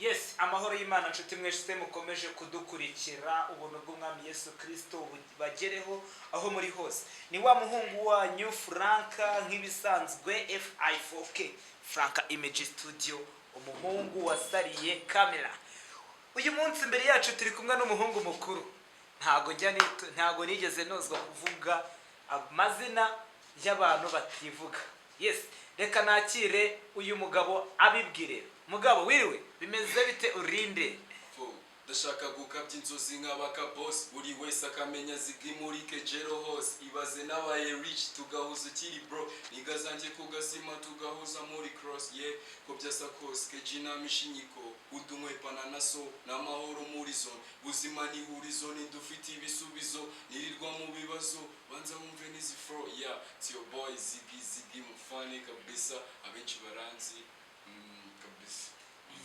Yes, amahoro y'Imana nshuti mwese mukomeje kudukurikira ubuntu bw'Umwami Yesu Kristo bagereho aho muri hose. Ni wa muhungu wanyu Franka nk'ibisanzwe FI4K, Franka Image Studio, umuhungu wasariye kamera. Uyu munsi imbere yacu turi kumwe n'umuhungu mukuru. Ntago nigeze nozwa kuvuga amazina y'abantu bativuga. Yes, reka nakire uyu mugabo abibwire. Mugabo wiriwe bimeze bite urinde? Ndashaka gukabya inzozi nk'abaka boss, buri wese akamenya zigimurike jero hose. Ibaze n'abaye rich tugahuza ukiri bro, niga zanjye kugasima tugahuza muri cross. Ko byasa kose kejina mishinyiko udumwe panana so n'amahoro muri zone. Buzima ni horizon dufite ibisubizo, nirirwa mu bibazo banza mumve nizi flow. It's your boy Ziggy mufane kabisa, abenshi baranzi kabisa.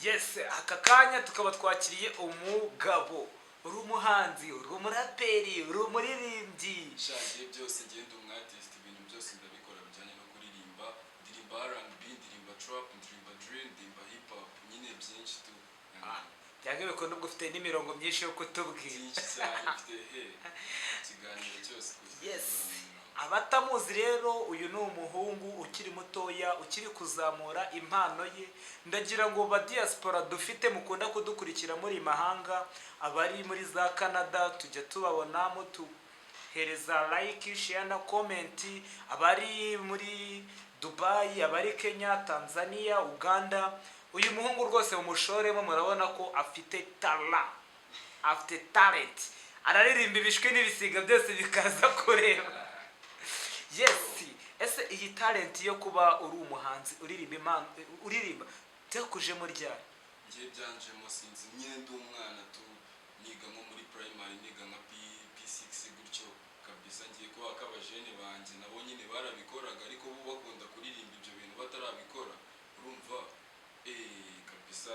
Yes, aka kanya tukaba twakiriye umugabo uri umuhanzi, uri umuraperi, uri umuririmbyi. Shaje byose genda umwatist, ibintu byose ndabikora bijyanye no kuririmba, ndirimba R&B, ndirimba trap, ndirimba drill, ndirimba hip hop, nyine byinshi tu. Cyangwa bikondo ubwo ufite n'imirongo myinshi yo kutubwira. Byinshi cyane mfite ikiganiro cyose. Yes. Abatamuzi rero uyu ni umuhungu ukiri mutoya ukiri kuzamura impano ye. Ndagira ngo ba diaspora dufite mukunda kudukurikira muri mahanga, abari muri za Canada tujya tubabonamo tuhereza like, share na comment, abari muri Dubai, abari Kenya, Tanzania, Uganda. Uyu muhungu rwose mumushoremo murabona ko afite talent. Araririmba ibishwe n'ibisiga byose bikaza kureba. Yes, ese iyi talent yo kuba uri umuhanzi uririmba byakujemo ryari? Ngiye byanjemo sinzi, nyine ndi umwana tu, niga nko muri primary, niga nka P6 gutyo kabisa. Ngiye kuba akabajene banje nabo nyine barabikoraga, ariko bo bakunda kuririmba ibyo bintu batarabikora, urumva kabisa.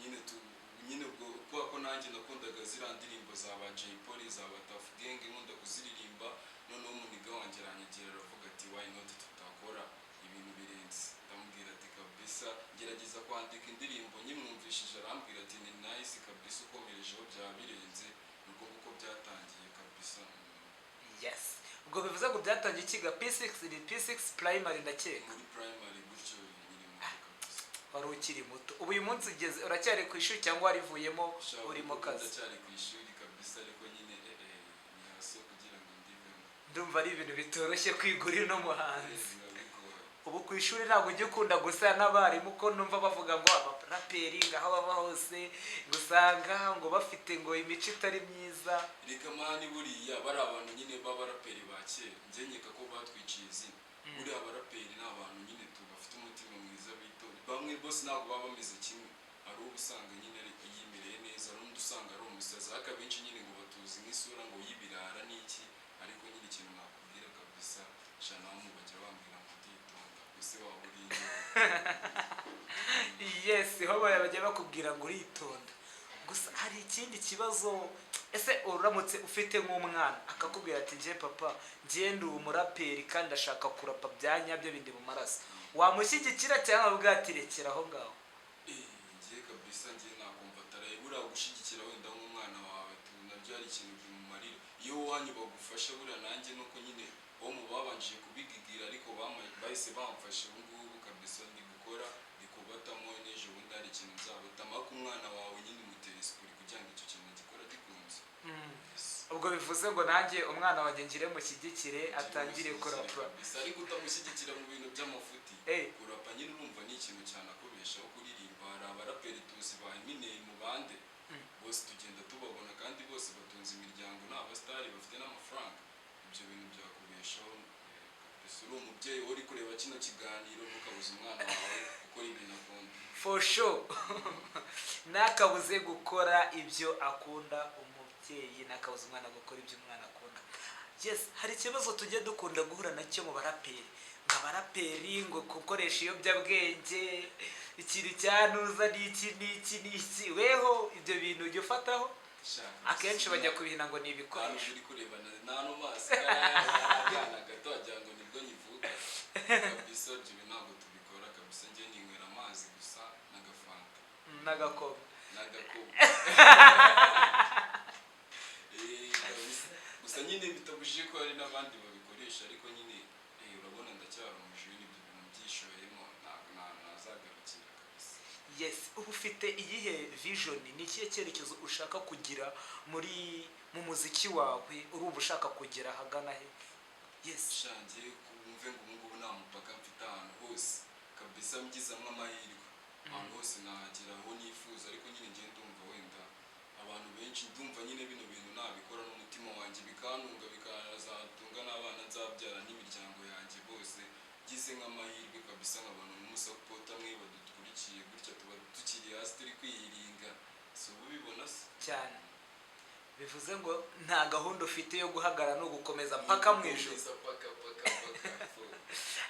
Nyine ubwo kwa ko nanjye nakundaga zira ndirimbo za ba Jay Polly, za ba Tuff Gang, nkunda kuziririmba. Noneho umuniga wanjye aranyegera aravuga ati why not tutakora ibintu birenze. Ndamubwira ati kabisa gerageza kwandika indirimbo, nyimwumvishije arambwira ati ni nice kabisa, ukomerejeho byaba birenze. Nuko kuko byatangiye kabisa. Yes, ubwo bivuze ngo byatangiye ikiga P6, ni P6 primary ndakeka. Muri primary gutyo nyine mu kabisa. Wari ukiri muto. Ubu uyu munsi ugeze uracyari ku ishuri cyangwa warivuyemo urimo kazi? Ndacyari ku ishuri kabisa, ariko nyine ni haso kugira ngo ndivemo. Ndumva ari ibintu bitoroshye kwigurira no muhanzi. Ubu ku ishuri ntabwo ujya ukunda gusa n'abarimu ko numva bavuga ngo abaraperi ngaho baba hose gusanga ngo bafite ngo imico itari myiza. Reka mani buriya bari abantu nyine b'abaraperi ba kera, njye nkeka ko batwiciye izina. Buriya abaraperi ni abantu nyine bafite umutima mwiza bitonda, bamwe bose ntabwo baba bameze kimwe. Ari ubusanga nyine yimereye neza, ari undi usanga ari umusazi, ariko abenshi nyine ngo batuzi nk'isura ngo y'ibirara n'iki. Ariko nyine ikintu nakubwira kabisa, shana mu bajya bambwira ngo nditonda gusa waba uriye. Yes, ho bajya bakubwira ngo uritonda. Gusa hari ikindi kibazo, ese uramutse ufite nk'umwana akakubwira ati nje papa ngiye ndi umuraperi kandi ashaka kurapa byanyabyo bindi mu maraso, wamushyigikira cyangwa ubwatirekera aho ngaho? Ngiye kabisa ngiye nakumva atarayibura gushyigikira wenda nk'umwana wawe tu, nabyo ari ikintu bimumarira. Iyo wanyu bagufasha buriya nanjye nuko nyine bo mu babanjije kubigigira, ariko bahise bamfasha. Ubu ngubu kabisa ndi gukora, ndi kubatamo n'ejo bundi hari ikintu nzabatama ko umwana wawe nyine umutera isukuri kugira ngo icyo kintu gikora gikunze. Ubwo bivuze ngo nanjye umwana wanjye ngire mushyigikire atangire kurapa. Ariko utamushyigikira mu bintu by'amafuti, kurapa nyine urumva ni ikintu cyane akubeshaho kuririmba. Hari abaraperi tuzi ba Eminem mu bande bose tugenda tubabona, kandi bose batunze imiryango, ni abasitari bafite n'amafaranga. Ibyo bintu byakubeshaho kabisa. Uri umubyeyi uri kureba kino kiganiro ntukabuze umwana wawe gukora ibintu akunda. For sure. Nakabuze gukora ibyo akunda umubyeyi, nakabuze umwana gukora ibyo umwana akunda. Yes, hari ikibazo tujye dukunda guhura nacyo mu baraperi. Abaraperi ngo gukoresha ibiyobyabwenge, ikintu cyanuza n'iki. Weho ibyo bintu ujya ufataho? Akenshi bajya kubihina ngo ni ibikoresho. Uri kureba nano maso kana gato wagira ngo nibwo nyivuga. Kabisa ibyo ntabwo tubikora kabisa. Njye ninywera amazi gusa n'agafanta. n'agakoma. n'agakubu gusa nyine bitabujije ko hari n'abandi babikoresha ariko nyine urabona ndacyari umujuri n'ibyo bintu byishoyemo ntabwo nazagarukira kabisa. Yes, uba ufite iyihe vision, ni ikihe cyerekezo ushaka kugira mu muziki wawe, urumva ushaka kugera hagana he? Yes, shangiye kumve ngo ubungubu nta mupaka mfite ahantu hose kabisa, mbigizamo amahirwe ahantu hose nahagera aho nifuza, ariko nyine ngiye ndumva wenda abantu benshi ndumva nyine bino bintu nabikora n'umutima wanjye bikantunga bikazatunga n'abana nzabyara n'imiryango yanjye bose, ngize nk'amahirwe kabisa nk'abantu n'umusapota mwe badukurikiye gutya tuba tukiri hasi turi kwiyiringa, si ubu bibona se cyane. Bivuze ngo nta gahunda ufite yo guhagarara no gukomeza mpaka mu ijuru.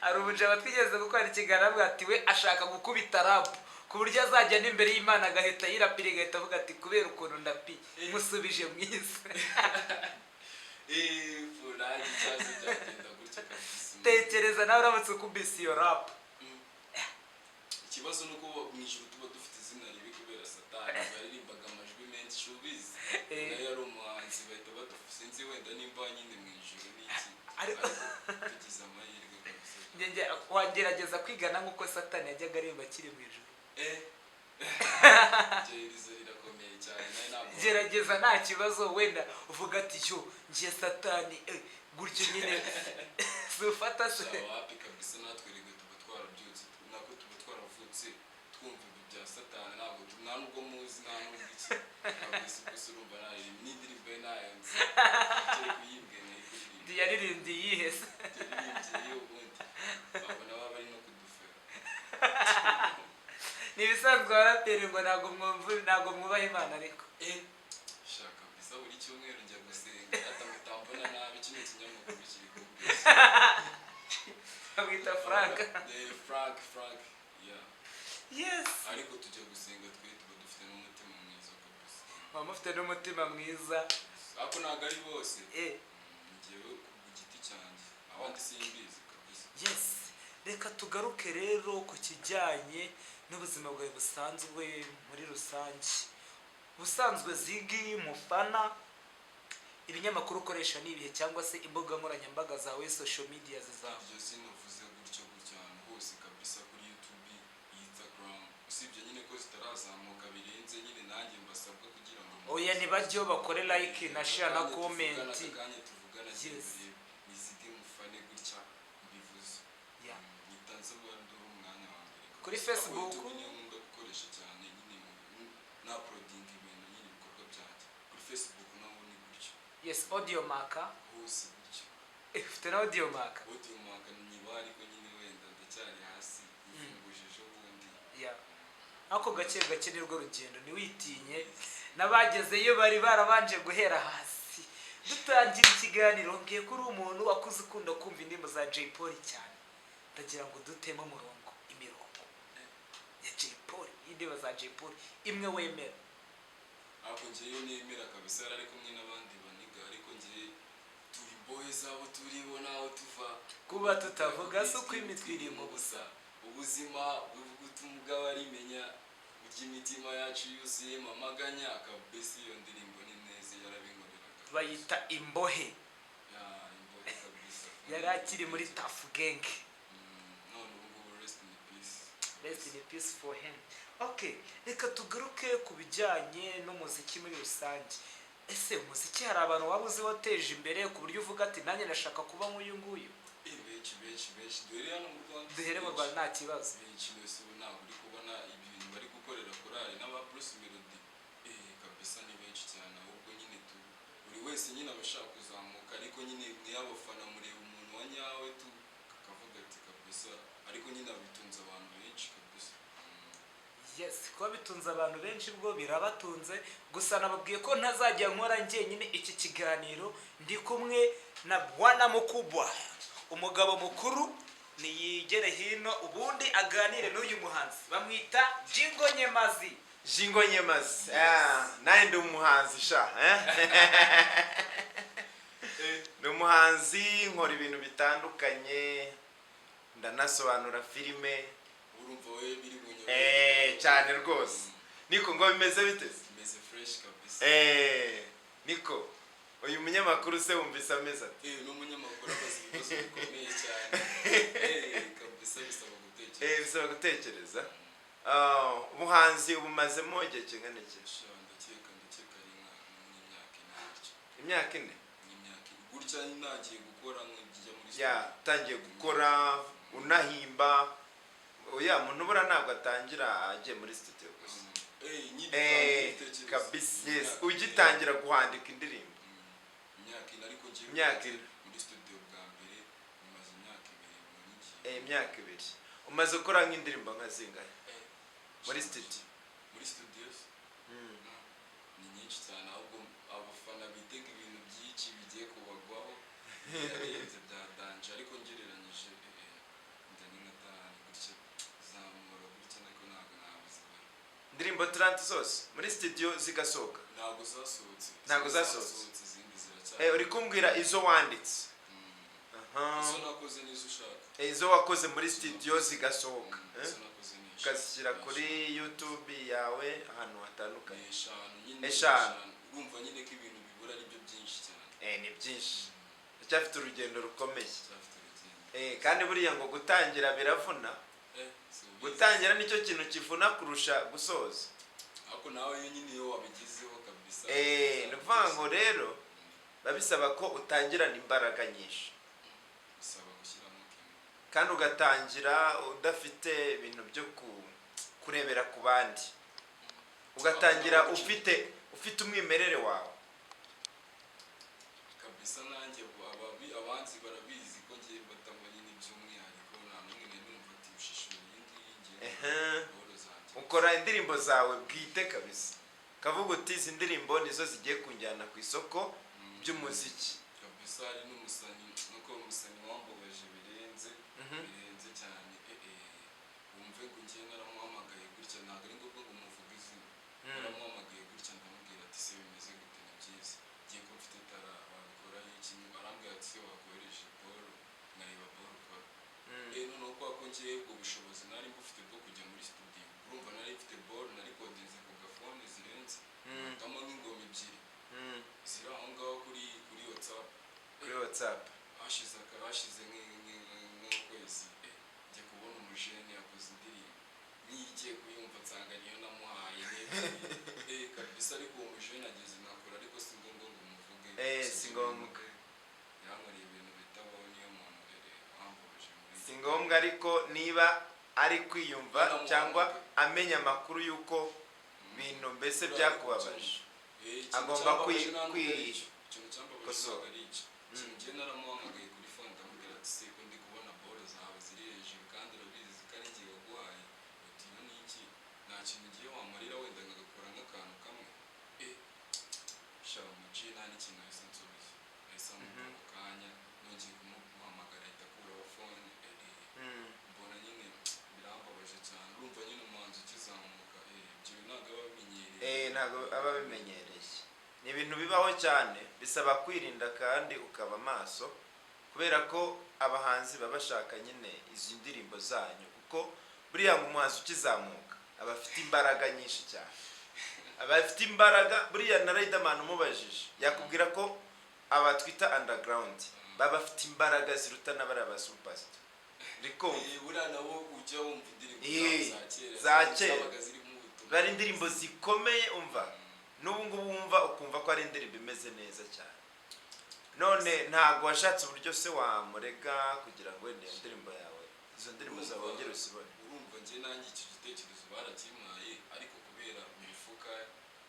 Hari umujama twigeze gukora ikiganiro avuga ati we ashaka gukubita rap ku buryo azajya n'imbere y'Imana agahita yirapira agahita avuga ati kubera ukuntu ndapi musubije mwiza. Tekereza nawe uramutse ukubise iyo rap. Ikibazo ni uko mu ijuru tuba dufite izina ribi kubera Satani baririmbaga amajwi menshi ubizi, nayo yari umuhanzi bahita sinzi wenda nimba nyine mu ijuru n'iki, ariko tugize amahirwe kabisa. Wagerageza kwigana nk'uko Satani yajyaga aririmba akiri mu ijuru. Gereza rirakomeye cyane, gerageza nta kibazo, wenda uvuga ati cyo ngiye Satani gutyo nyine zufata se wapi kabisa. Natwe rege tuba twarabyutse nako tuba twaravutse twumva ibyo bya Satani, ntabwo nta nubwo muzi nta nubwo iki kabisa, gusa urumva naririmba n'indirimbo ye nayanze kiri kuyibwe n'ikuririmba yaririmbye iyihe se yaririmbye ubundi babona baba bari no kudufera. Ni ibisanzwe abaraperi ngo ntabwo mwubaha Imana, ariko shaka kabisa buri cyumweru njya gusenga atamutambona nabi, kino kinyamakuru kiri kubwira bamwita Frank. Frank yeah. Yes, ariko tujya gusenga twe tuba dufite n'umutima mwiza kabisa. baba mufite n'umutima mwiza, ariko ntabwo ari bose, ngewe ku giti cyanjye abandi simbizi kabisa. Yes, reka tugaruke rero ku kijyanye n'ubuzima bwawe busanzwe muri rusange. Ubusanzwe Ziggy Mufana, ibinyamakuru ukoresha ni ibihe cyangwa se imbuga nkoranyambaga zawe, social media zawe? Iryo sinavuze gutyo ahantu hose kabisa, kuri YouTube, Instagram, usibye nyine ko zitarazamuka birenze, nyine nanjye mbasabwa kugira ngo oya ntibajyeho bakore like na share na comment. Tuvugana ni Ziggy Mufana gutya mbivuze, nitanze nduru umwanya wa mbere kuri Facebook. Nkunda gukoresha cyane nyine na uploading ibintu nyine ibikorwa byanjye kuri Facebook naho ni gutyo. Yes, audio marker hose gutyo. Ufite na audio marker? Audio marker ni bari ko nyine wenda ndacyari hasi nifungujije ubundi. Ako gake nirwo rugendo, ntiwitinye n'abagezeyo bari barabanje guhera hasi. Dutangira ikiganiro ngiye kuri umuntu wakuze ukunda kumva indirimbo za Jay Polly cyane, ndagira ngo dutemo imirongo ya Jay Polly, indirimbo za Jay Polly imwe wemera. Ako ngiye nemera kabisa, ari kumwe n'abandi baniga, ariko ngiye turi boye zabo turibo naho tuva kuba tutavuga so ko imitwe iri mu busa, ubuzima bw'utumugaba barimenya by'imitima yacu yuzuyemo amaganya kabisa. Iyo ndirimbo ni neza yarabinkorera, bayita imbohe. Imbohe kabisa, yari akiri muri Tough Gang. none ubu rest in peace. Rest in peace for him. Okay, reka tugaruke ku bijyanye n'umuziki muri rusange. Ese umuziki hari abantu waba uzi wateje imbere ku buryo uvuga ati nanjye ndashaka kuba nk'uyu nguyu? benshi duhere hano mu Rwanda, duhere mu Rwanda nta kibazo. benshi wese ubu ntabwo uri kubona ibintu bari gukorera korali n'aba Bruce Melody kabisa, ni benshi cyane, ahubwo nyine buri wese nyine abashaka kuzamuka, ariko nyine mw'abafana mureba umuntu wa nyawe akavuga ati kabisa, ariko nyine abitunze abantu benshi kabisa. Yes, kuba bitunze abantu benshi bwo birabatunze, gusa nababwiye ko ntazajya nkora njyenyine iki kiganiro, ndi kumwe na Bwana Mukubwa, umugabo mukuru, niyigere hino ubundi aganire n'uyu muhanzi bamwita Jingo Nyemazi. Jingo Nyemazi, naye ndi umuhanzi sha, ndi umuhanzi, nkora ibintu bitandukanye, ndanasobanura filime. Urumva we biri bunyo cyane rwose. niko ngo bimeze bite? Bimeze fresh kabisa. Niko uyu munyamakuru se wumvise ameze ati? N'umunyamakuru abaza ibibazo bikomeye cyane. Kabisa bisaba gutekereza. Bisaba gutekereza. Ubuhanzi ubumazemo igihe kingana iki? Ndakeka ari nk'imyaka ine. Imyaka ine? Imyaka ine. Gutya nagiye gukora nk'ijya muri studio. Tangiye gukora unahimba. Oya muntu bura ntabwo atangira agiye muri studio gusa. Kabisa yes. Ugitangira guhandika indirimbo. Imyaka ine ariko ngiye muri studio bwa mbere bimaze imyaka ibiri mu niki. Imyaka ibiri. Umaze gukora nk'indirimbo nka zingahe? Muri studio. Muri studios. Ni nyinshi cyane ahubwo abafana bitega ibintu byinshi bigiye kubagwaho. Yarenze bya danje ariko ngereranyije ndani ngatani gutya zamura gutya nako ntabwo nabizibara. Indirimbo 30 zose muri studio zigasohoka? Ntabwo zasohotse. Izindi ziracyari. Uri kumbwira izo wanditse? Izo nakoze n'izo ushaka. Izo wakoze muri studio zigasohoka. Ukazishyira kuri YouTube yawe ahantu hatandukanye. Eshanu. Urumva nyine ko ibintu bibura ari byo byinshi cyane. Ni byinshi. Cyafite urugendo rukomeye. Kandi buriya ngo gutangira biravuna. Gutangira nicyo kintu kivuna kurusha gusoza. Ariko nawe nyine iyo wabigizeho kabisa. Nuvuga ngo rero babisaba ko utangirana imbaraga nyinshi. Bisaba gushyiramo kimwe. Kandi ugatangira udafite ibintu byo kurebera ku bandi. Ugatangira ufite umwimerere wawe. Kabisa nanjye abanzi barabizi ko ngiye batamanye n'iby'umwihariko nta n'umwe numva ati ushishura iyindi ukora indirimbo zawe bwite kabisa. Kavuga uti izi ndirimbo nizo zigiye kunjyana ku isoko by'umuziki. Kabisa ari n'umusani nuko umusani wambabaje birenze cyane. Wumve ngo ngiye naramuhamagaye gutya ntabwo ari ngombwa ngo umuvuge izina. Naramuhamagaye gutya ndamubwira ati se bimeze gute ni byiza. Ngiye ko mfite tara babikora ikintu arambwira ati se wakohereje ball nkareba ball ukora. Noneho kwa ko ngiye ubwo bushobozi nari mbufite bwo kujya muri studio. Urumva nari mfite ball nari kodinze ku gafone zirenze. Ndamo nk'ingoma ebyiri. Ziri aho ngaho kuri WhatsApp. Kuri WhatsApp. Hashize nk'ukwezi. Njya kubona umujene yakoze indirimbo. Nigiye kuyumva nsanga niyo namuhaye n'ebyiri. Kabisa ariko uwo mujene ageze nakora ariko si ngombwa ngo umuvuge. Si ngombwa. Yankoreye ibintu bitabaho niyo muntu wambabaje muri. Si ngombwa ariko niba ari kwiyumva cyangwa amenya amakuru y'uko bintu mbese byakubabaje. Agomba ikintu cyambabaje ari iki. Njye naramuhamagaye kuri phone ndamubwira ati se ko ndi kubona ball zawe ziri hejuru kandi urabizi ko ari ngiye waguhaye. Uti iyo ni iki? Nta kintu ngiye wamarira wenda ngagakora nk'akantu kamwe. Shaho muci nta n'ikintu yahise nsubiza. Yahise amuha akanya nongeye kumuhamagara ahita akuraho phone. Mbona nyine birambabaje cyane. Urumva nyine umuhanzi ukizamuka ibyo ntabwo aba abimenyereye. Ntabwo aba abimenyereye. Ni ibintu bibaho cyane bisaba kwirinda kandi ukaba maso kubera ko abahanzi baba bashaka nyine izi ndirimbo zanyu kuko buriya ngo umuhanzi ukizamuka aba afite imbaraga nyinshi cyane. Aba afite imbaraga buriya na Riderman umubajije yakubwira ko aba twita underground baba afite imbaraga ziruta n'abari aba superstar. Riko buriya nabo ujya wumva indirimbo za kera bari indirimbo zikomeye umva n'ubu ngubu wumva ukumva ko ari indirimbo imeze neza cyane. None ntabwo washatse uburyo se wamurega kugira ngo wende indirimbo yawe izo ndirimbo zawe wongere usibone. Urumva njye nanjye iki gitekerezo barakimpaye ariko kubera imifuka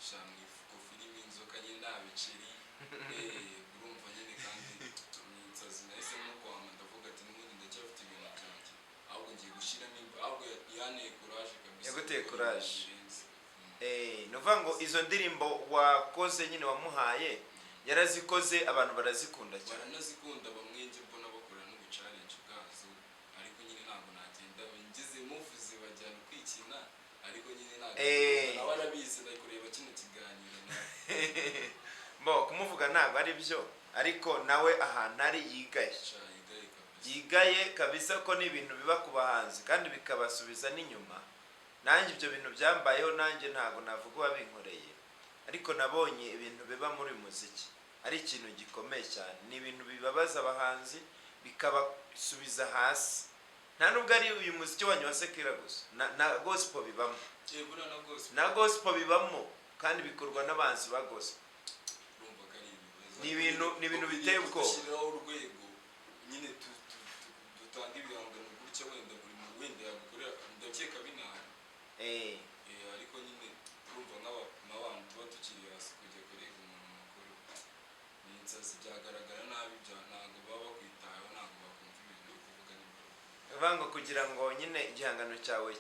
shana ifuko filimi inzoka nyine nta biceri. Urumva nyine kandi nsazi nahise no kwama ndavuga ati n'ubundi ndacyafite ibintu byanjye ahubwo ngiye gushyiramo ahubwo yanteye courage kabisa. Yaguteye courage. Nuvuga ngo izo ndirimbo wakoze nyine wamuhaye yarazikoze abantu barazikunda cyane. Baranazikunda bamwe nje mbona bakora n'ubuchallenge bwazo ariko nyine ntabwo nagenda ngize muvuze bajyana kwikina ariko nyine ntabwo abarabizi ndakureba kino kiganiro mbo kumuvuga ntabwo ari byo ariko nawe ahantu ari yigaye kabisa ko ni ibintu biba ku bahanzi kandi bikabasubiza n'inyuma nanjye ibyo bintu byambayeho, nanjye ntago navuga uwabinkoreye, ariko nabonye ibintu biba muri muziki ari ikintu gikomeye cyane. Ni ibintu bibabaza abahanzi bikabasubiza hasi. Nta nubwo ari uyu muziki wanyu wa sekira gusa, na gospel bibamo, na gospel bibamo, kandi bikorwa n'abanzi ba gospel. Ni ibintu biteye ubwoba. Dushyiraho urwego nyine dutanga ibihangano gutya, wenda buri muntu wenda yagukorera, ndakeka binahari. Ariko nyine urumva nk'abantu tuba tukiri hasi kujya kurega umuntu mukuru n'insazi byagaragara nabi, ntabwo baba bakwitayeho, ntabwo bakumva ibintu uri kuvuga n'imbaraga. Vanga kugira ngo nyine igihangano cyawe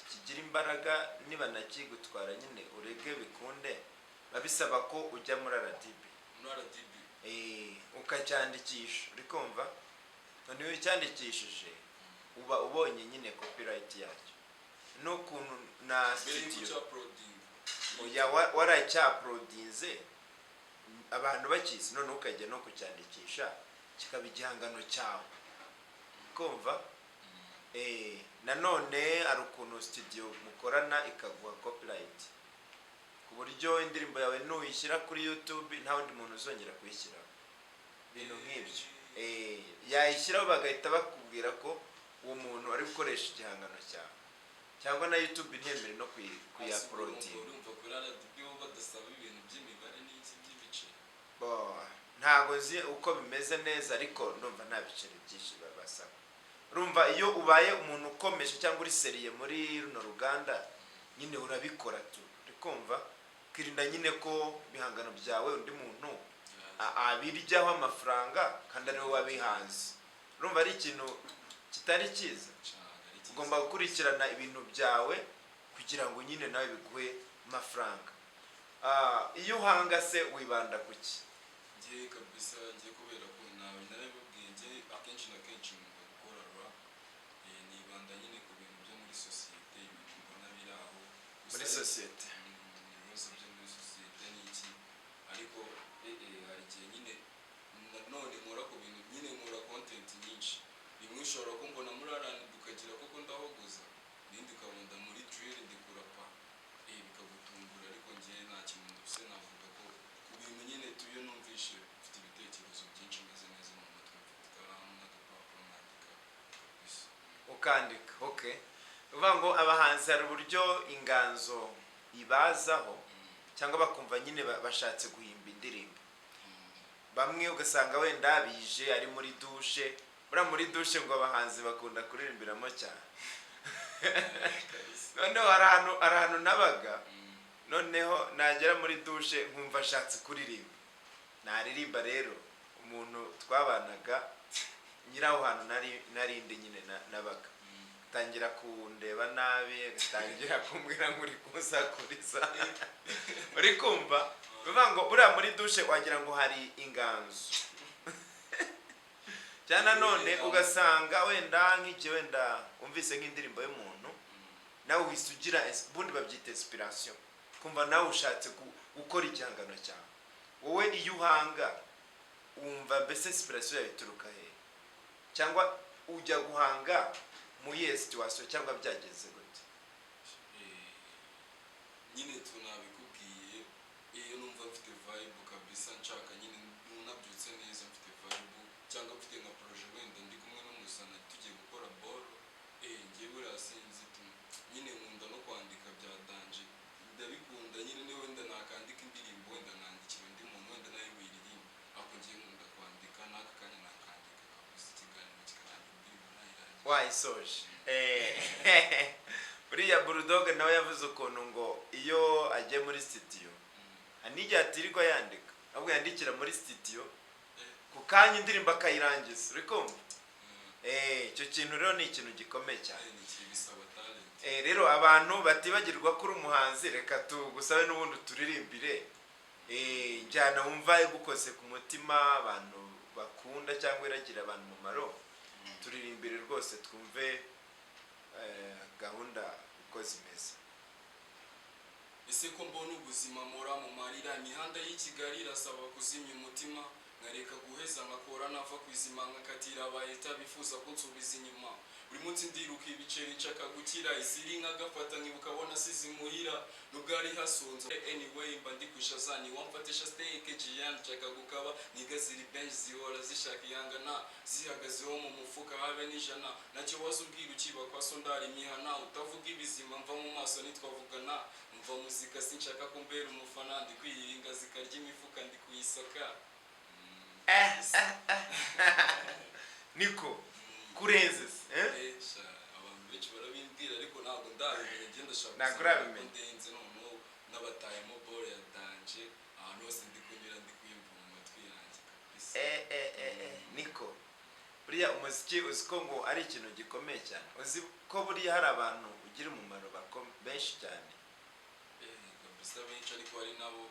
kigira imbaraga, niba nakigutwara nyine urege bikunde, babisaba ko ujya muri RDB. Ukacyandikisha, uri kumva? Niyo ucyandikishije uba ubonye nyine copyright yacyo, n'ukuntu na studio waracyaprodinze abantu bakizi, none ukajya no kucyandikisha kikaba igihangano cyawe, kumva? Nanone ari ukuntu studio mukorana ikaguha copyright, ku buryo indirimbo yawe nuyishyira kuri YouTube nta wundi muntu uzongera kuyishyiraho. Ibintu nk'ibyo yayishyiraho bagahita bakubwira ko uwo muntu ari gukoresha igihangano cyawe, cyangwa na YouTube ntiyemere no kuyaprodinga. Urumva kuri RDB badasaba ibintu by'imibare n'iki by'ibice? Ntago nzi uko bimeze neza, ariko ndumva nta biceri byinshi babasaba. Urumva iyo ubaye umuntu ukomeje cyangwa uri seriye muri runo ruganda, nyine urabikora tu, uri kumva? Kirinda nyine ko bihangano byawe undi muntu abiryaho amafaranga kandi ari wowe wabihanze. Urumva ari ikintu kitari cyiza. Ugomba gukurikirana ibintu byawe kugira ngo nyine nawe biguhe amafaranga. Iyo uhanga se wibanda kuki? Ngiye kabisa, ngiye kubera ko nawe narabibwiye, ngiye akenshi na kenshi nkunda gukora rap, nibanda nyine ku bintu byo muri sosiyete, ibintu mbona biri aho muri sosiyete, ibibazo byo muri sosiyete n'iki. Ariko hari igihe nyine nanone nkora ku bintu, nyine nkora content nyinshi. Rimwe ushobora kumbona muri R&B ukagira koko ndahogoza, ibindi ukabona muri drill ndikurapa, bikagutungura. Ariko ngiye nta kintu nduse navuga ko ku bintu nyine tuyo numvishe mfite ibitekerezo byinshi meze neza mu mutwe, mfite ikaramu n'agapapuro nandika kabisa. Ukandika, okay. Uvuga ngo abahanzi hari uburyo inganzo ibazaho, cyangwa bakumva nyine bashatse guhimba indirimbo. Bamwe ugasanga wenda bije ari muri dushe, muri dushe ngo abahanzi bakunda kuririmbiramo cyane. Noneho ahantu nabaga, noneho nagera muri dushe nkumva ashatse kuririmba, naririmba. Rero umuntu twabanaga nyiraho hantu narindi nyine nabaga, tangira kundeba nabi, gatangira kumbwira ngo uri kumusakuriza. Uri kumva? Bivuga ngo buriya muri dushe wagira ngo hari inganzo. Cyane none ugasanga wenda nk'iki, wenda umvise nk'indirimbo y'umuntu, nawe uhise ugira bundi babyita inspiration, kumva nawe ushatse gukora igihangano cyawe. Wowe iyo uhanga wumva mbese inspiration yawe ituruka he, cyangwa ujya guhanga mu situation cyangwa byageze gute? Nyine tunabikubwiye, iyo numva mfite vibe kabisa, nshaka nyine nabyutse neza mfite vibe, cyangwa mfite nka projet wenda ndi kumwe n'umusana tugiye gukora ball, ngiye buriya sinzi nyine nkunda no kwandika bya danje, ndabikunda nyine. Niyo wenda nakandika indirimbo, wenda nkandikira undi muntu wenda nawe wiririmba, ariko ngiye nkunda kwandika, n'aka kanya nakandika kabisa ikiganiro kikarangira indirimbo nayirangiye wayisoje. Buriya Bulldog nawe yavuze ukuntu ngo iyo agiye muri studio anijya atirirwa yandika, ahubwo yandikira muri studio ku kanya indirimbo akayirangiza. Uri kumva? Icyo kintu rero ni ikintu gikomeye cyane. Rero abantu batibagirwa kuri umuhanzi, reka tugusabe n'ubundi turirimbire njyana wumva igukoze ku mutima, abantu bakunda cyangwa iragira abantu umumaro. Turirimbire rwose twumve gahunda uko zimeze. Ese ko mbona ubuzima mora mu marira, imihanda y'i Kigali irasaba kuzimya umutima, nkareka guheza nkakora nava kwizima, nkakatira abahita bifuza kunsubiza inyuma. buri munsi ndiruka ibiceri nshaka gukira isiri nkagafata nkibuka abona sizimuhira nubwo ari hasonzo anyway mba ndi kushaza ni wamfatisha steak jiyan nshaka gukaba niga ziri bench zihora zishaka ihangana zihagazeho mu mufuka habe n'ijana nacyo waza ubwira ukiba kwa sondari mihana utavuga ibizima mva mu maso nitwavugana mva muzika sinshaka ko mbera umufana ndi kwiyiringa zikarya imifuka ndi kuyisaka niko kurenze se abantu benshi barabimbwira ariko ntabwo ndabimenya ngenda shaka ntabwo urabimenya ndenze noneho n'abatayemo bore ya danje ahantu hose ndi kunyura ndi kuyumva mu matwi yanjye kabisa niko buriya umuziki uzi ko ngo ari ikintu gikomeye cyane uzi ko buriya hari abantu ugira umumaro benshi cyane kabisa benshi ariko hari nabo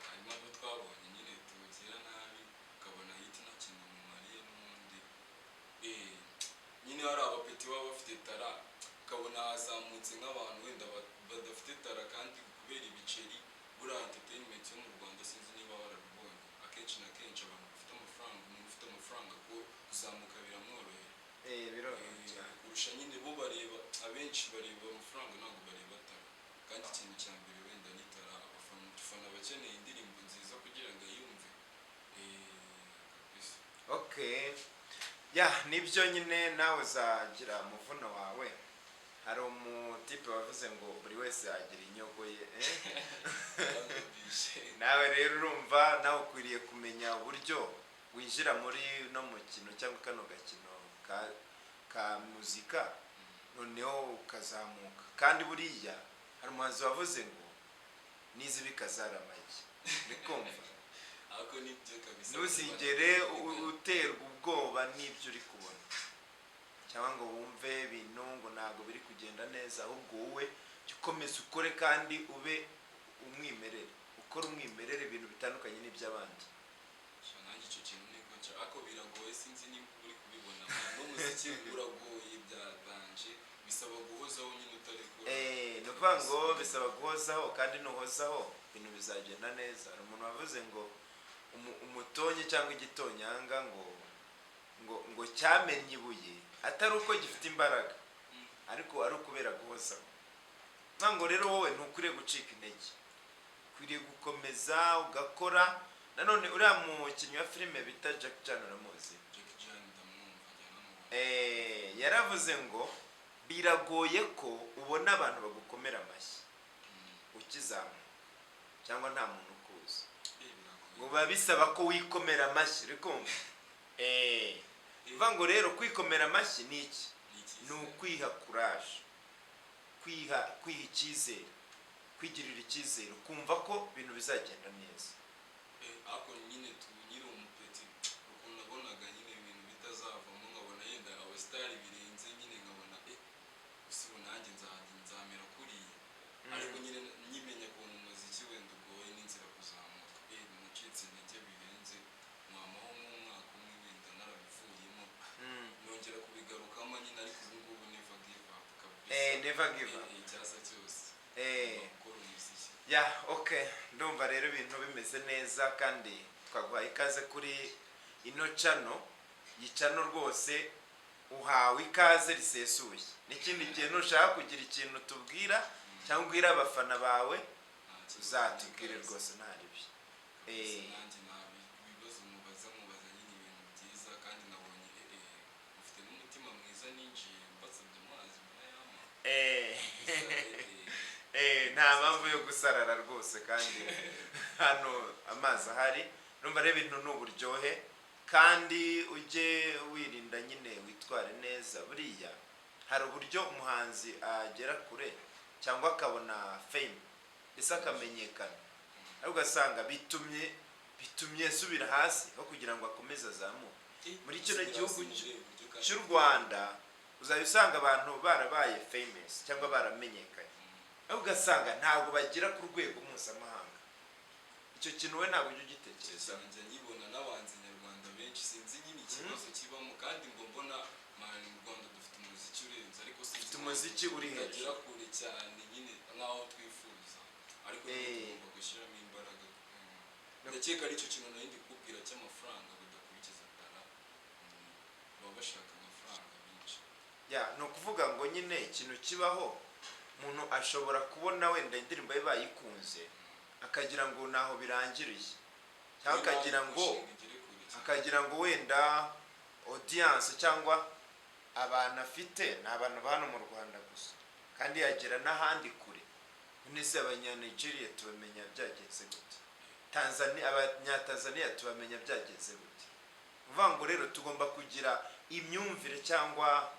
harimo abo twabonye nyine tugira nabi ukabona hiti nta kintu mumariye n'ubundi nyine hari abapeti baba bafite tara ukabona hazamutse nk'abantu wenda badafite tara kandi kubera ibiceri buriya entertainment yo mu Rwanda sinzi niba barabibonye akenshi na kenshi abantu bafite amafaranga umuntu ufite amafaranga ko kuzamuka biramworohera biroroshye kurusha nyine bo bareba abenshi bareba amafaranga ntabwo bareba tara kandi ikintu cya mbere wenda ni tara abafana bakeneye indirimbo nziza kugira ngo yumve kabisa okay nibyo nyine nawe uzagira umuvuno wawe hari umutipe wavuze ngo buri wese agira inyogo ye nawe rero urumva nawe ukwiriye kumenya uburyo winjira muri no mukino cyangwa kano gakino ka muzika noneho ukazamuka kandi buriya hari umuhanzi wavuze ngo nizi bikazaramage bikumva ntuzigere uterwa ubwoba n'ibyo uri kubona cyangwa ngo wumve ibintu ngo ntabwo biri kugenda neza ahubwo wowe jya ukomeza ukore kandi ube umwimerere ukora umwimerere ibintu bitandukanye n'iby'abandi nanjye icyo kintu niko nca ariko biragoye sinzi niba uri kubibona n'umuziki uragoye byabanje bisaba guhozaho nyine utarekura ni ukuvuga ngo bisaba guhozaho kandi nuhozaho ibintu bizagenda neza hari umuntu wavuze ngo umutonyi cyangwa igitonyanga ngo cyamenye ibuye atari uko gifite imbaraga ariko ari ukubera guhozaho ntabwo rero wowe ntukwiriye gucika intege ukwiriye gukomeza ugakora nanone uriya mukinnyi wa filime bita Jackie Chan uramuzi yaravuze ngo biragoye ko ubona abantu bagukomera amashyi ukizamuka cyangwa nta muntu ukuzi ngo biba bisaba ko wikomera amashyi uri kumva bivuga ngo rero kwikomera amashyi ni iki ni ukwiha kuraje kwiha icyizere kwigirira icyizere ukumva ko ibintu bizagenda neza ariko nyine tunyire umupeti ukuntu nabonaga nyine ibintu bitazavamo nkabona yenda abasitari birenze nyine nkabona usibu nanjye nzamera kuriya ariko nyine nyimenya ukuntu umuziki wenda ugoye n'inzira kuzamuka nacitse intege birenze mwamaho nk'umwaka umwe wenda narabivuyemo nongera kubigarukamo nyine ariko ubu ngubu never give up kabisa never give up icyasa cyose gukora umuziki okay ndumva rero ibintu bimeze neza kandi twaguhaye ikaze kuri ino cano yicano rwose uhawe ikaze risesuye n'ikindi kintu ushaka kugira ikintu tubwira cyangwa ubwira abafana bawe uzatubwire rwose ntaribi nanjye nabi ibibazo mubaza nyine ibintu byiza kandi nabonye ufite n'umutima mwiza ninjiye mbasabye amazi murayama nta mpamvu yo gusarara rwose kandi hano amazi ahari numva rero ibintu ni uburyohe kandi ujye wirinda nyine witware neza buriya hari uburyo umuhanzi agera kure cyangwa akabona fame ese akamenyekana ariko ugasanga bitumye asubira hasi aho kugira ngo akomeze azamuke muri kino gihugu cy'u Rwanda uzajya usanga abantu barabaye famous cyangwa baramenyekanye ariko ugasanga ntabwo bagera ku rwego mpuzamahanga icyo kintu we ntabwo ujya ugitekereza njya nyibona n'abanzi nyarwanda benshi sinzi nyine ikibazo kibamo kandi ngo mbona mu Rwanda dufite umuziki urenze ariko dufite umuziki uri hejuru kure cyane nyine nk'aho twifuza ariko tugomba gushyiramo imbaraga ndakeka ari icyo kintu nari ndi kubwira cy'amafaranga badakurikiza tara baba bashaka amafaranga menshi ni ukuvuga ngo nyine ikintu kibaho umuntu ashobora kubona wenda indirimbo ye bayikunze akagira ngo naho birangiriye cyangwa akagira ngo wenda audience cyangwa abantu afite ni abantu ba hano mu Rwanda gusa kandi yagera n'ahandi kure. Nese abanyanigeria tubamenya byagenze gute, abanyatanzania tubamenya byagenze gute. Uvuga ngo rero tugomba kugira imyumvire cyangwa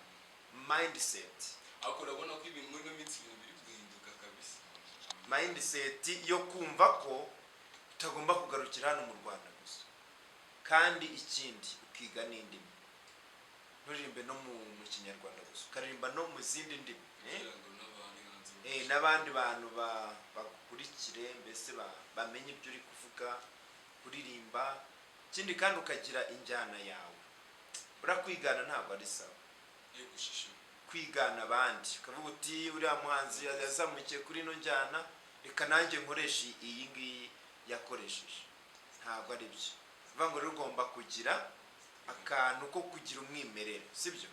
mindset. Ako urabona ko ibintu muri minsi biri guhinduka kabisa. Mindset yo kumva ko tutagomba kugarukira hano mu Rwanda gusa, kandi ikindi ukiga n'indimi, nturirimbe no mu Kinyarwanda gusa, ukaririmba no mu zindi ndimi n'abandi bantu bakurikire, mbese bamenye ibyo uri kuvuga, kuririmba. Ikindi kandi ukagira injyana yawe. Urakwigana ntabwo ari sawa, kwigana abandi ukavuga uti uriya muhanzi yazamukiye kuri ino njyana, reka nanjye nkoresha iyi ngiyi yakoresheje. Ntabwo ari byo. Uvuga ngo rero ugomba kugira akantu ko kugira umwimerere, sibyo?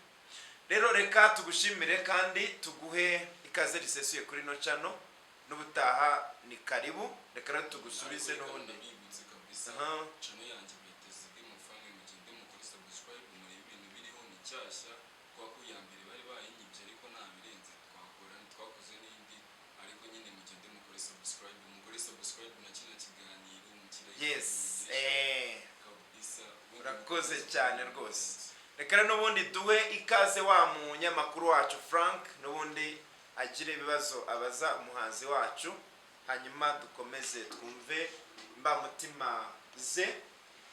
Rero reka tugushimire kandi tuguhe ikaze risesuye kuri no channel. N'ubutaha ni karibu. Reka rero tugusubize n'ubundi channel yanjye biteze mufane mugende mukora subscribe muri ibintu biriho ni cyashya kwa kuyambere bari bayinyibye ariko nta birenze twakoze n'indi, ariko nyine mugende mukora subscribe na kino kiganiro mukira. Yes, kabisa urakoze cyane rwose. Reka rero n'ubundi duhe ikaze wa munyamakuru wacu Frank n'ubundi agire ibibazo abaza umuhanzi wacu, hanyuma dukomeze twumve mutima ze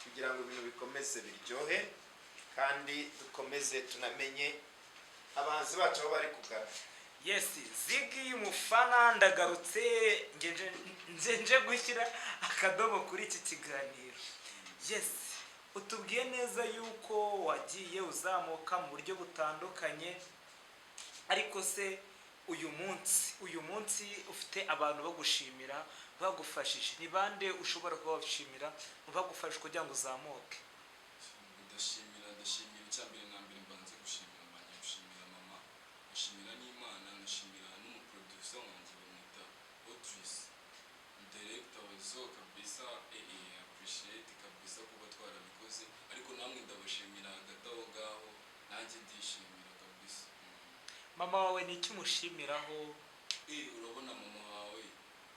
kugira ngo ibintu bikomeze biryohe kandi dukomeze tunamenye abahanzi bacu aho bari kugana. Yes, Ziggy umufana ndagarutse nje gushyira akadomo kuri iki kiganiro. Yes, utubwiye neza yuko wagiye uzamuka mu buryo butandukanye, ariko se uyu munsi ufite abantu bagushimira bagufashije. Ni bande ushobora kuba washimira bagufasha kugira ngo uzamuke? Ndashimira cyambere na mbere mbanze gushimira mama, gushimira n'Imana, ndashimira n'umuproducer wanjye bamwita Autrice, director wazo kabisa. Appreciate kabisa kuba twarabikoze, ariko namwe ndabashimira gataho gaho, nanjye ndishimira kabisa. Mama wawe ni iki umushimiraho? Urabona mama wawe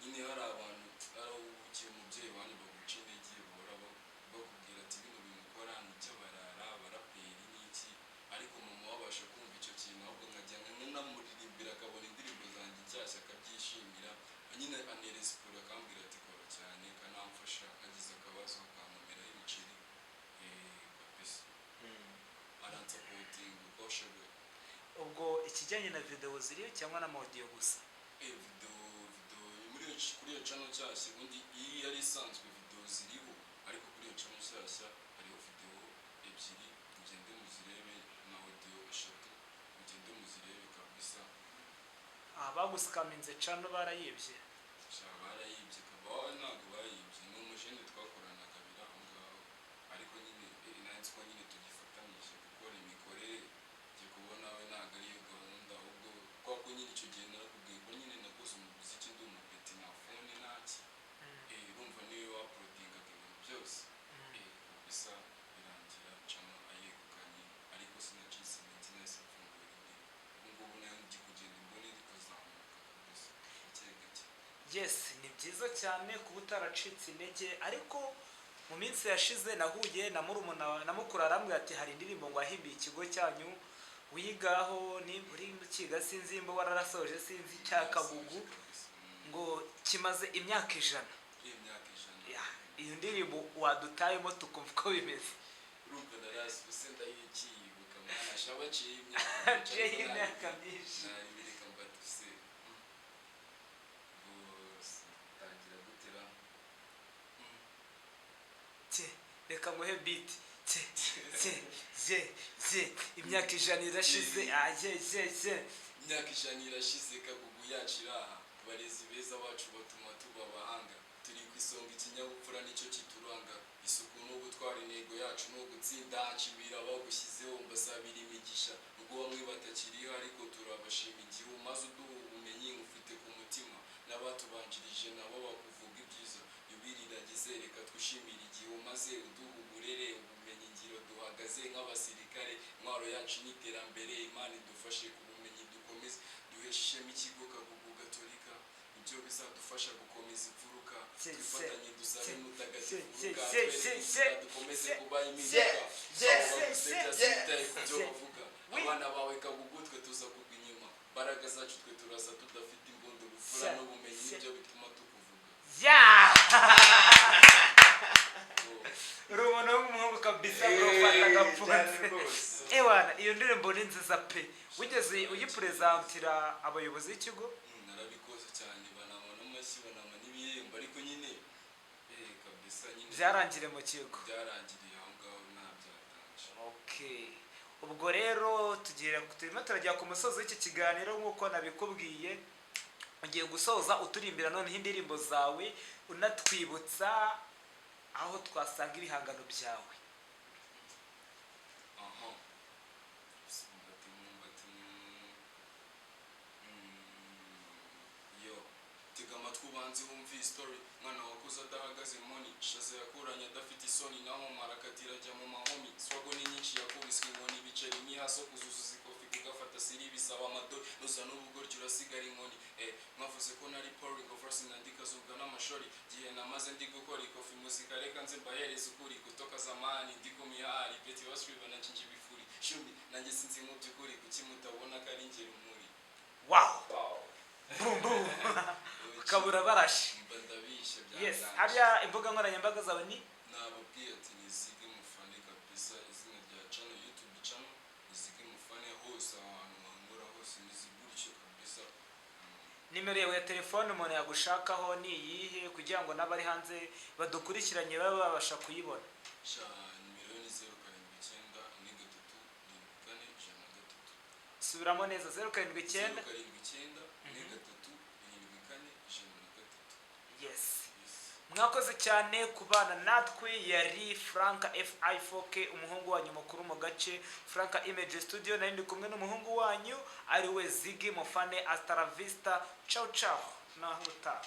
nyine hari abantu ukiye umubyeyi wanyu baguca intege, bahora bakubwira ati bino bintu ukora ni icy'abarara baraperi n'iki, ariko mama wabasha kumva icyo kintu, ahubwo nkajya namuririmbira akabona indirimbo zanjye nshyashya akabyishimira, nyine aneresipura akambwira ati kora cyane, kanamfasha agize akabazo akankomeraho ibiceri kabisa. Aransapotinga uko ashoboye. Ubwo ikijyanye na video ziriyo cyangwa na audio gusa? Video kuri iyo channel cyashya, ubundi iyi yari isanzwe video ziriho, ariko kuri iyo channel cyashya hariho video ebyiri, mugende muzirebe, na audio 3 mugende muzirebe kabisa. Baguskaminze channel barayibye? Barayibye kabaho, ntabwo bayibye, ni umujene twakoranaga biri aho ngaho, ariko nyine nanjye ko nyine tugifatanyije gukora imikorere, ngiye kubona we ntabwo ariyo gahunda, ahubwo kwako nyine icyo gihe narakubwiye ko nyine nakoze umuziki ndi umupeti na phone naki, urumva niwe waprodingaga ibintu byose, kabisa birangira channel ayegukanye, ariko sinacitse intege, nahise mfungura indi, ubu ngubu nayo ndi kugenda mbona iri kuzamuka kabisa gake gake. Yes, ni byiza cyane kuba utaracitse intege, ariko mu minsi yashize nahuye na mukuru arambwira ati hari indirimbo ngo ahimbiye ikigo cyanyu wigaho, ni uri kiga sinzi imbo wararasoje sinzi cyakagugu, ngo kimaze imyaka 100. Iyo ndirimbo wadutayemo tukumva ko bimeze. Urumva narasi usenda yikibuka mwana shabaciye imyaka myinshi. Bireka mbatuse. Tangira gutera. Reka nguhe beat. Imyaka 100 irashize. Imyaka 100 irashize kagugu yacu iraha. Barezi beza bacu batuma tuba abahanga. Turi ku isonga ikinyabupfura nicyo kituranga. Isuku no gutwara intego yacu no gutsinda, nshimira bagushyizeho mbasabira imigisha. nubwo bamwe batakiriho ariko turabashima igihe umaze uduha ubumenyi ufite ku mutima n'abatubanjirije nabo bakuvuga ibyiza yubirirageze reka twishimire igihe umaze uduha uburere ubumenyi ngiro duhagaze nk'abasirikare intwaro yacu n'iterambere imana idufashe ku bumenyi dukomeze duheshemo ikigo kagugu gatolika ibyo bizadufasha gukomeza imfuruka twifatanye dusabe n'utagatifuruka twese dukomeze kuba impinduka aho bagusebya sitaye ku byo bavuga abana bawe kagugu twe tuza kugwa inyuma imbaraga zacu twe turasa tudafite imbunda ubupfura n'ubumenyi nibyo bituma tukuvuga uri umuntu w'umuhungu kabisa bro fata agapfunsi ewana iyo ndirimbo ni nziza pe wigeze uyipresentira abayobozi b'ikigo narabikoze cyane banabona amashyi banama n'ibihembo ariko nyine kabisa nyine byarangiriye mu kigo byarangiriye aho ngaho nta byatanje okay ubwo rero turimo turajya ku musozi w'iki kiganiro nk'uko nabikubwiye ugiye gusoza uturimbira noneho indirimbo zawe unatwibutsa aho twasanga ibihangano byawe tega amatwi ubanze wumve iyi story mwana wakuze adahagaze moni shaze yakuranye adafite isoni naho marakatira ajya mu mahomi swago ni nyinshi yakubiswe inkoni bicari imihaso kuzuzuza ikofi kugafata siri bisaba amadori nuza n'ubugoryi urasigara inkoni mwavuze ko nari pori ngo first nandika zubwa n'amashori gihe namaze ndi gukora ikofi muzika reka nze mbahereza ukuri kutoka zamani ndiko mihari peti wasriva na cinji bifuri shumi nanjye sinzi mu by'ukuri kuki mutabona ko ari ngero muri wow ukabura barashe yes harya imbuga nkoranyambaga zawe ni nababwiye ati nizige mufane kabisa izina rya channel YouTube channel nizige mufane hose ahantu nkora hose nizigurishye kabisa nimero yawe ya telefone umuntu yagushakaho ni iyihe kugira ngo n'abari hanze badukurikiranye babe babasha kuyibona nimero ni 079 subiramo neza 079 yes mwakoze cyane kubana natwe yari Franka FI4K umuhungu wanyu mukuru mu gace Franka Image Studio nari ndi kumwe n'umuhungu wanyu ari we Ziggy Mufane. Hasta la vista, ciao ciao naho utaha.